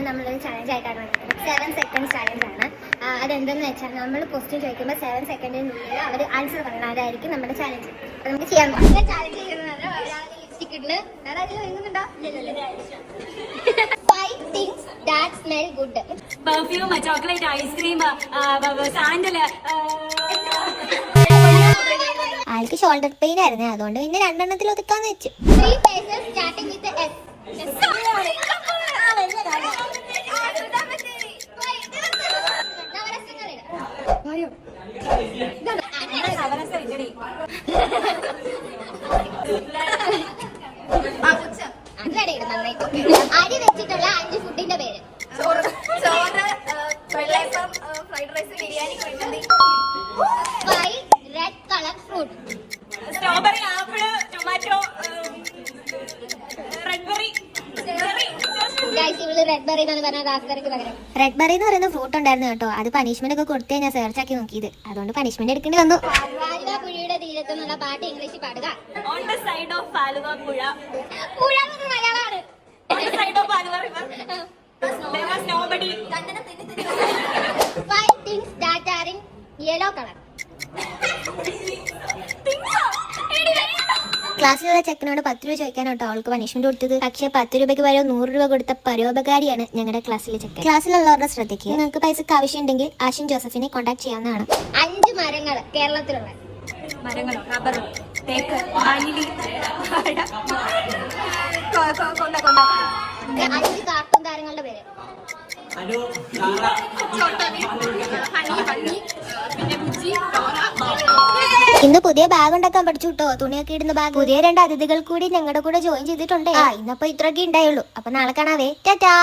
നമ്മളൊരു ചലഞ്ച് ആയിട്ടാണ് വന്നിട്ടുള്ളത്. 7 seconds ചലഞ്ച് ആണ്. അതെന്തെന്ന് വെച്ചാൽ നമ്മൾ ക്വസ്റ്റ്യൻ ചോദിക്കുമ്പോൾ 7 സെക്കൻഡിനുള്ളിൽ അവർ ആൻസർ പറയണം. അതായിരിക്കും നമ്മുടെ ചലഞ്ച്. അപ്പോൾ നമുക്ക് ചെയ്യാൻ പോകാം. ചലഞ്ച് ചെയ്യുന്നത് ലിപ്സ്റ്റിക് ഇടുന്നു. വേറെ ആരെങ്കിലും എഴുതുന്നുണ്ടോ? 5 things that smell good. Perfume, chocolate, ice cream, sandal. ആൾക്ക് ഷോൾഡർ പെയിൻ ആയിരുന്നു, അതുകൊണ്ട് പിന്നെ 2 എണ്ണത്തിൽ ഒതുക്കാന്ന് വെച്ചു. 3 places starting with S. അരി വെച്ചിട്ടുള്ള 5 ഫുഡിന്റെ പേര്. ചോറ്, vellayappam, fried rice, biryani, kuzhimanthi. 5 red colour fruit. Strawberry, apple, tomato, red berry. Red berry എന്ന് പറഞ്ഞ റാസ്ബെറിക്ക് പകരം റെഡ് ബെറി എന്ന് പറയുന്ന ഫ്രൂട്ട് ഉണ്ടായിരുന്നു കേട്ടോ. അത് പണിഷ്മെന്റ് ഒക്കെ കൊടുത്തേ ഞാൻ സെർച്ച് ആക്കി നോക്കിയത്, അതുകൊണ്ട് പണിഷ്മെന്റ് എടുക്കേണ്ടി വന്നു. ആലുവ പുഴയുടെ തീരത്ത് എന്നുള്ള പാട്ട് ഇംഗ്ലീഷിൽ പാടുക. On the side of Aluva പുഴ. പുഴ എന്ന് മലയാളമാണ്. On the side of Aluva river. There was nobody. 5 things that are in yellow color. ക്ലാസ്സിലുള്ള ചെക്കനോട് 10 രൂപ ചോദിക്കാനോട്ടോ അവൾക്ക് പണിഷ്മെന്റ് കൊടുത്തത്. പക്ഷേ 10 രൂപയ്ക്ക് പകരം 100 രൂപ കൊടുത്ത പരോപകാരിയാണ് ഞങ്ങളുടെ ക്ലാസ്സിലെ ചെക്കൻ. ക്ലാസ്സിലുള്ളവരുടെ ശ്രദ്ധയ്ക്ക് നിങ്ങൾക്ക് പൈസക്ക് ആവശ്യമുണ്ടെങ്കിൽ ആഷിൻ ജോസഫിനെ കോൺടാക്ട് ചെയ്യാവുന്നതാണ്. 5 മരങ്ങൾ കേരളത്തിലുള്ള. മരങ്ങളോ? റബ്ബറോ? തേക്ക്, ആലിലി, 5 കാർട്ടൂൺ താരങ്ങളുടെ പേര്. ഇന്ന് പുതിയ ബാഗ് ഉണ്ടാക്കാൻ പഠിച്ചു കേട്ടോ. തുണിയൊക്കെ ഇടുന്ന ബാഗ്. പുതിയ 2 അതിഥികൾ കൂടി ഞങ്ങളുടെ കൂടെ ജോയിൻ ചെയ്തിട്ടുണ്ട്. ഇന്നപ്പോ ഇത്രയൊക്കെ ഉണ്ടായുള്ളൂ. അപ്പൊ നാളെ കാണാവേ. ടാറ്റാ.